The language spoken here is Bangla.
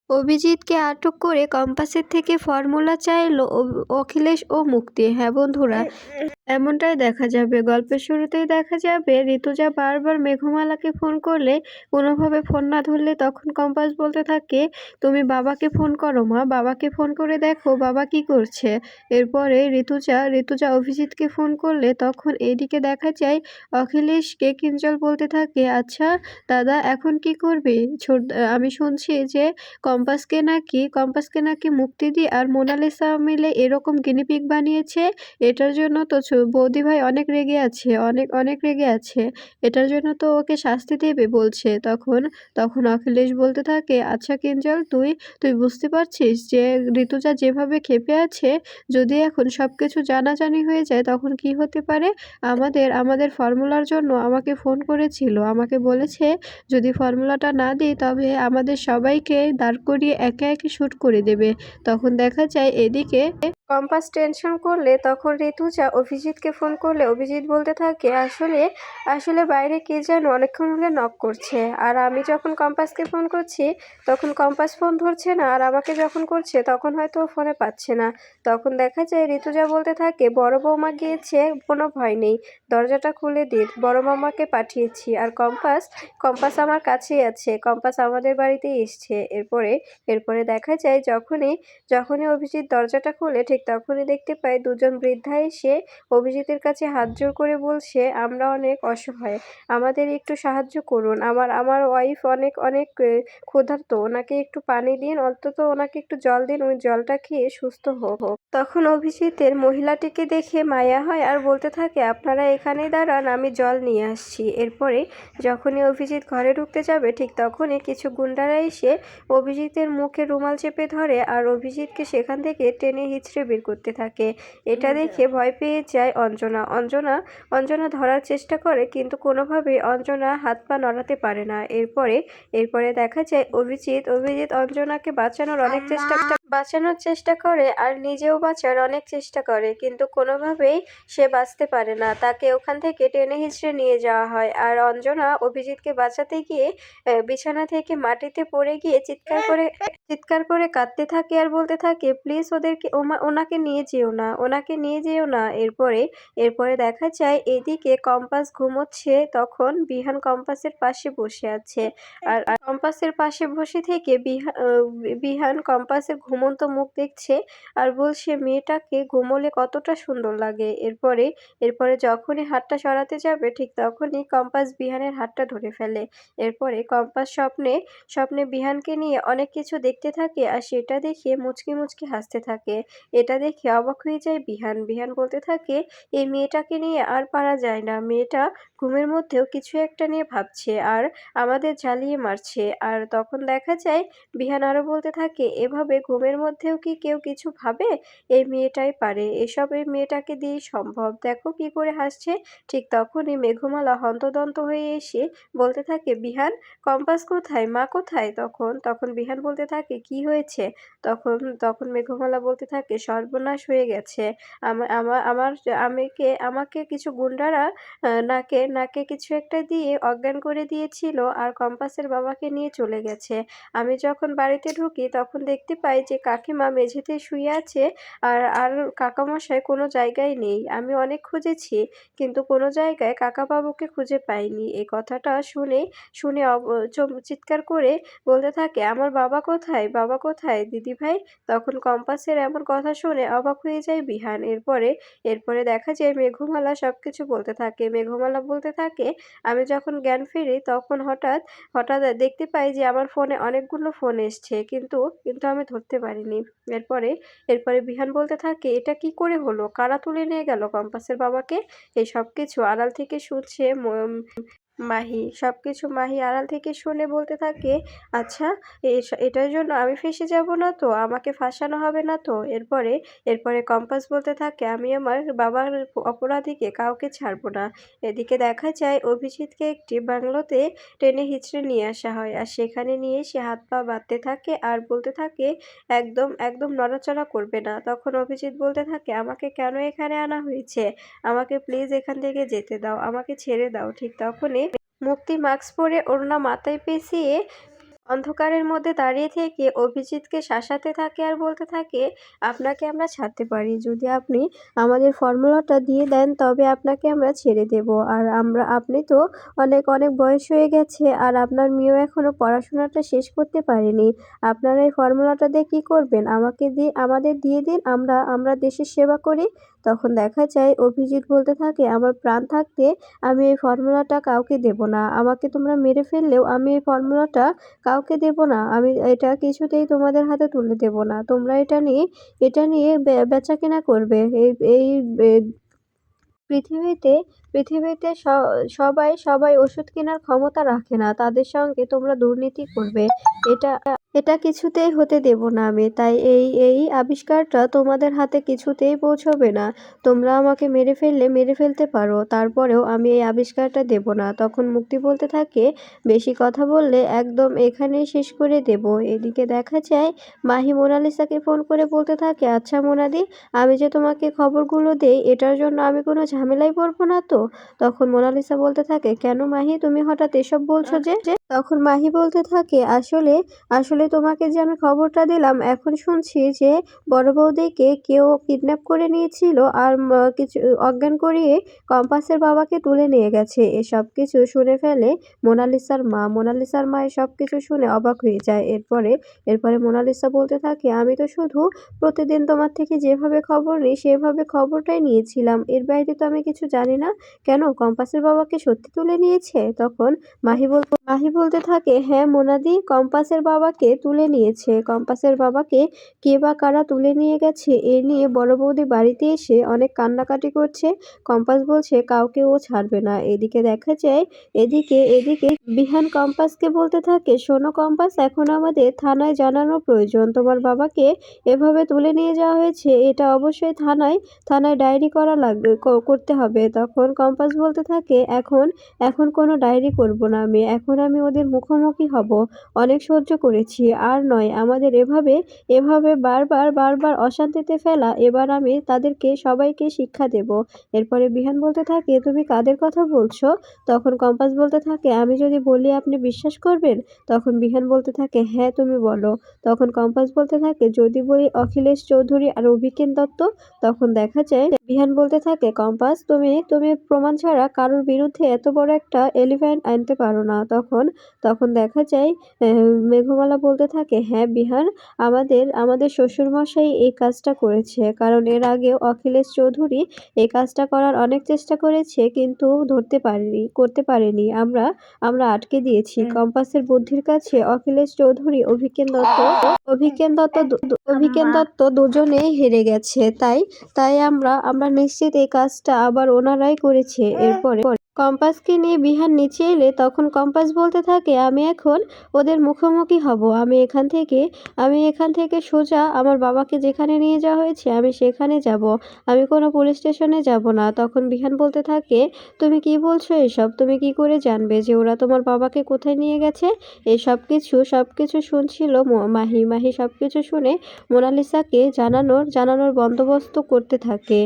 অভিজিৎকে আটক করে কম্পাসের থেকে ফর্মুলা চাইল অখিলেশ ও মুক্তি। হ্যাঁ বন্ধুরা, এমনটাই দেখা যাবে। গল্পের শুরুতেই দেখা যাবে ঋতুজা বারবার মেঘমালাকে ফোন করলে কোনোভাবে ফোন না ধরলে তখন কম্পাস বলতে থাকে, তুমি বাবাকে ফোন করো মা, বাবাকে ফোন করে দেখো বাবা কি করছে। এরপরে ঋতুজা অভিজিৎকে ফোন করলে তখন এদিকে দেখা যায় অখিলেশকে কিঞ্জল বলতে থাকে, আচ্ছা দাদা এখন কি করবে? আমি শুনছি যে কম্পাসকে নাকি মুক্তি দিয়ে আর মোনালিসা মিলে এরকম গিনিপিগ বানিয়েছে। এটার জন্য তো বৌদি ভাই অনেক রেগে আছে, অনেক অনেক রেগে আছে। এটার জন্য তো ওকে শাস্তি দেবে বলছে। তখন তখন অখিলেশ বলতে থাকে, আচ্ছা কিঞ্জল, তুই বুঝতে পারছিস যে ঋতুজা যেভাবে ক্ষেপে আছে, যদি এখন সবকিছু জানাজানি হয়ে যায় তখন কি হতে পারে? আমাদের ফর্মুলার জন্য আমাকে ফোন করেছিল, আমাকে বলেছে যদি ফর্মুলাটা না দিই তবে আমাদের সবাইকে দাঁড় করিয়ে একে একে শ্যুট করে দেবে। তখন দেখা যায় এদিকে কম্পাস টেনশন করলে তখন ঋতুজা অভিজিৎকে ফোন করলে অভিজিৎ বলতে থাকে, আসলে আসলে বাইরে কে যেন অনেকক্ষণ হলে নক করছে, আর আমি যখন কম্পাসকে ফোন করছি তখন কম্পাস ফোন ধরছে না, আর আমাকে যখন করছে তখন হয়তো ও ফোনে পাচ্ছে না। তখন দেখা যায় ঋতুজা বলতে থাকে, বড় বৌমা গিয়েছে, কোনো ভয় নেই, দরজাটা খুলে দিন, বড় মামাকে পাঠিয়েছি, আর কম্পাস কম্পাস আমার কাছেই আছে, কম্পাস আমাদের বাড়িতেই এসছে। এরপরে দেখা যায় যখনই অভিজিৎ দরজাটা খুলে ঠিক তখনই দেখতে পাই দুজন বৃদ্ধা এসে অভিজিতের কাছে হাত জোড় করে বলছে, আমরা অনেক অসহায়, আমাদের একটু সাহায্য করুন, আমার ওয়াইফ অনেক অনেক ক্ষুধার্ত, ওনাকে একটু পানি দিন, অন্তত ওনাকে একটু জল দিন, ওই জলটা খেয়ে সুস্থ হোক। তখন অভিজিতের মহিলাটিকে দেখে মায়া হয় আর বলতে থাকে, আপনারা এখানেই দাঁড়ান, আমি জল নিয়ে আসছি। এরপরে যখনই অভিজিৎ ঘরে ঢুকতে যাবে ঠিক তখনই কিছু গুন্ডারা এসে অভিজিতের মুখে রুমাল চেপে ধরে আর অভিজিৎকে সেখান থেকে টেনে হিঁচড়ে বের করতে থাকে। এটা দেখে ভয় পেয়ে যায় অঞ্জনা ধরার চেষ্টা করে, কিন্তু কোনোভাবেই অঞ্জনা হাত পা নড়াতে পারে না। এরপরে দেখা যায় অভিজিৎ অঞ্জনাকে বাঁচানোর চেষ্টা করে আর নিজেও বাঁচার অনেক চেষ্টা করে, কিন্তু কোনোভাবেই সে বাঁচতে পারে না। তাকে ওখান থেকে টেনে হিঁচড়ে নিয়ে যাওয়া হয় আর অঞ্জনা অভিজিৎকে বাঁচাতে গিয়ে বিছানা থেকে মাটিতে পড়ে গিয়ে চিৎকার করে কাঁদতে থাকে আর বলতে থাকে, প্লিজ ওনাকে নিয়ে যেও না, ওনাকে নিয়ে যেও না। এরপরে দেখা যায় এদিকে কম্পাস ঘুমোচ্ছে, তখন বিহান কম্পাসের পাশে বসে আছে। আর কম্পাসের পাশে বসে থেকে বিহান কম্পাসের ঘুমন্ত মুখ দেখছে আর বলছে, মেয়েটাকে ঘুমোলে কতটা সুন্দর লাগে। এরপরে যখনই হাতটা সরাতে যাবে ঠিক তখনই কম্পাস বিহানের হাতটা ধরে ফেলে। এরপরে কম্পাস স্বপ্নে বিহানকে নিয়ে অনেক কিছু দেখতে থাকে আর সেটা দেখে মুচকি মুচকি হাসতে থাকে। এটা দেখে অবাক হয়ে যায় বিহান বলতে থাকে, এই মেয়েটাকে নিয়ে আর পারা যায় না, মেয়েটা ঘুমের মধ্যেও কিছু একটা নিয়ে ভাবছে আর আমাদের জ্বালিয়ে মারছে। আর তখন দেখা যায় বিহান আরো বলতে থাকে, এভাবে ঘুমের মধ্যেও কি কেউ কিছু ভাবে? এই মেয়েটাই পারে এসব, এই মেয়েটাকে দিয়েই সম্ভব, দেখো কি করে হাসছে। ঠিক তখনই মেঘমালা হন্তদন্ত হয়ে এসে বলতে থাকে, বিহান কম্পাস কোথায়, মা কোথায়? তখন বিহান বলতে থাকে, কি হয়েছে? তখন তখন মেঘমালা বলতে থাকে, সর্বনাশ হয়ে গেছে, আমাকে কিছু গুন্ডারা নাকে নাকে কিছু একটা দিয়ে অজ্ঞান করে দিয়েছিল আর কম্পাসের বাবাকে নিয়ে চলে গেছে। আমি যখন বাড়িতে ঢুকি তখন দেখতে পাই যে কাকিমা মেঝেতে শুয়ে আছে আর আর কাকামশাই কোনো জায়গায় নেই। আমি অনেক খুঁজেছি কিন্তু কোনো জায়গায় কাকাবাবুকে খুঁজে পাইনি। এই কথাটা শুনে চিৎকার করে বলতে থাকে, আমার বাবা কোথায়, বাবা কোথায় দিদিভাই? তখন কম্পাসের এমন কথা শুনে অবাক হয়ে যায় বিহান। এরপরে দেখা যায় মেঘমালা সবকিছু বলতে থাকে। মেঘমালা বলতে থাকে, আমি যখন জ্ঞান ফিরি তখন হঠাৎ হঠাৎ দেখতে পাই যে আমার ফোনে অনেকগুলো ফোন এসছে, কিন্তু আমি ধরতে পারিনি। এরপরে বিহান বলতে থাকে, এটা কি করে হলো, কারা তুলে নিয়ে গেল কম্পাসের বাবাকে? এই সবকিছু আড়াল থেকে শুনছে মাহি আড়াল থেকে শুনে বলতে থাকে, আচ্ছা এটার জন্য আমি ফেঁসে যাব না তো, আমাকে ফাঁসানো হবে না তো? এরপরে কম্পাস বলতে থাকে, আমি আমার বাবার অপরাধীকে কাউকে ছাড়বো না। এদিকে দেখা যায় অভিজিৎকে একটি বাংলোতে টেনে হিঁচড়ে নিয়ে আসা হয় আর সেখানে নিয়ে সে হাত পা বাঁধতে থাকে আর বলতে থাকে, একদম একদম নড়াচড়া করবে না। তখন অভিজিৎ বলতে থাকে, আমাকে কেন এখানে আনা হয়েছে, আমাকে প্লিজ এখান থেকে যেতে দাও, আমাকে ছেড়ে দাও। ঠিক তখনই মুক্তি মাস্ক পরে ওড়না মাথায় পেঁচিয়ে অন্ধকারের মধ্যে দাঁড়িয়ে থেকে অভিজিৎকে শাসাতে থাকে আর বলতে থাকে, আপনাকে আমরা ছাড়তে পারি, যদি আপনি আমাদের ফর্মুলাটা দিয়ে দেন তবে আপনাকে আমরা ছেড়ে দেব। আর আপনি তো অনেক অনেক বয়স হয়ে গেছে, আর আপনার মেয়েও এখনো পড়াশোনাটা শেষ করতে পারেনি। আপনারা এই ফর্মুলাটা দিয়ে কী করবেন? আমাদের দিয়ে দিন, আমরা দেশের সেবা করি। তখন দেখা যায় অভিজিৎ বলতে থাকে, আমার প্রাণ থাকতে আমি এই ফর্মুলাটা কাউকে দেব না। আমাকে তোমরা মেরে ফেললেও আমি এই ফর্মুলাটা কাউকে দেব না। আমি এটা কিছুতেই তোমাদের হাতে তুলে দেব না। তোমরা এটা নিয়ে বেচাকেনা করবে। এই এই বে পৃথিবীতে পৃথিবীতে সবাই ওষুধ কেনার ক্ষমতা রাখে না। তাদের সঙ্গে তোমরা দুর্নীতি করবে। এটা এটা কিছুতেই হতে দেব না আমি। তাই এই আবিষ্কারটা তোমাদের হাতে কিছুতেই পৌঁছবে না। তোমরা আমাকে মেরে ফেলতে পারো, তারপরেও আমি এই আবিষ্কারটা দেব না। তখন মুক্তি বলতে থাকে, বেশি কথা বললে একদম এখানেই শেষ করে দেব। এদিকে দেখা যায় মাহি মোনালিসাকে ফোন করে বলতে থাকে, আচ্ছা মোনাদি, আমি যে তোমাকে খবরগুলো দেই এটার জন্য আমি কোনো ঝামেলায় পড়বো না তো? তখন মোনালিসা বলতে থাকে, কেন মাহি, তুমি হঠাৎ এসব বলছো যে? তখন মাহি বলতে থাকে, আসলে তোমাকে যে আমি খবরটা দিলাম, এখন শুনছি যে বড় বৌদিকে কেউ কিডন্যাপ করে নিয়েছিল আর কিছু অজ্ঞান করিয়ে কম্পাসের বাবাকে তুলে নিয়ে গেছে। এসব কিছু শুনে ফেলে মোনালিসার মা এসব কিছু শুনে অবাক হয়ে যায়। এরপরে মোনালিসা বলতে থাকে, আমি তো শুধু প্রতিদিন তোমার থেকে যেভাবে খবর নিই সেভাবে খবরটাই নিয়েছিলাম, এর বাইরে তো আমি কিছু জানি না। কেন কম্পাসের বাবাকে সত্যি তুলে নিয়েছে? তখন মাহি বলতে থাকে, হ্যাঁ মোনাদি, কম্পাসের বাবাকে তুলে নিয়েছে। কম্পাসের বাবাকে কে বা কারা তুলে নিয়ে গেছে এ নিয়ে বড় বৌদি বাড়িতে এসে অনেক কান্নাকাটি করছে। কম্পাস বলছে কাউকে ও ছাড়বে না। এদিকে দেখা যায় এদিকে বিহান কম্পাসকে বলতে থাকে, শোনো কম্পাস, এখন আমাদের থানায় জানানো প্রয়োজন, তোমার বাবাকে এভাবে তুলে নিয়ে যাওয়া হয়েছে, এটা অবশ্যই থানায় ডায়েরি করা লাগবে, করতে হবে। তখন কম্পাস বলতে থাকে, এখন কোনো ডায়েরি করব না আমি, এখন আমি ওদের মুখোমুখি হব। অনেক সহ্য করেছি, আর নয়। আমাদের এভাবে বারবার অশান্তিতে ফেলা, এবার আমি তাদেরকে সবাইকে শিক্ষা দেব। এরপরে বিহান বলতে থাকে, তুমি কাদের কথা বলছো? তখন কম্পাস বলতে থাকে, আমি যদি বলি আপনি বিশ্বাস করবেন? তখন বিহান বলতে থাকে, হ্যাঁ তুমি বলো। তখন কম্পাস বলতে থাকে, যদি বলি অখিলেশ চৌধুরী আর অভিজ্ঞান দত্ত? তখন দেখা যায় বিহান বলতে থাকে, কম্পাস, তুমি প্রমাণ ছাড়া কারোর বিরুদ্ধে এত বড় একটা এলিফ্যান্ট আনতে পারো না। তখন দেখা যায় মেঘমালা বলতে থাকে, হ্যাঁ বিহান, আমাদের শ্বশুরমশাই এই কাজটা করেছে, কারণ এর আগেও অখিলেশ চৌধুরী এই কাজটা করার অনেক চেষ্টা করেছে, কিন্তু করতে পারেনি। আমরা আটকে দিয়েছি। কম্পাসের বুদ্ধির কাছে অখিলেশ চৌধুরী অভিজ্ঞান দত্ত দুজনেই হেরে গেছে। তাই আমরা নিশ্চিত এই কাজটা আবার ওনারাই করেছে। এরপরে কম্পাসকে নিয়ে বিহান নিচে এলে তখন কম্পাস বলতে থাকে, আমি এখন ওদের মুখোমুখি হব। আমি এখান থেকে সোজা আমার বাবাকে যেখানে নিয়ে যাওয়া হয়েছে আমি সেখানে যাব। আমি কোনো পুলিশ স্টেশনে যাব না। তখন বিহান বলতে থাকে, তুমি কি বলছো এসব? তুমি কি করে জানবে যে ওরা তোমার বাবাকে কোথায় নিয়ে গেছে? এই সবকিছু শুনছিল মাহি সবকিছু শুনে মোনালিসাকে জানানোর বন্দোবস্ত করতে থাকে।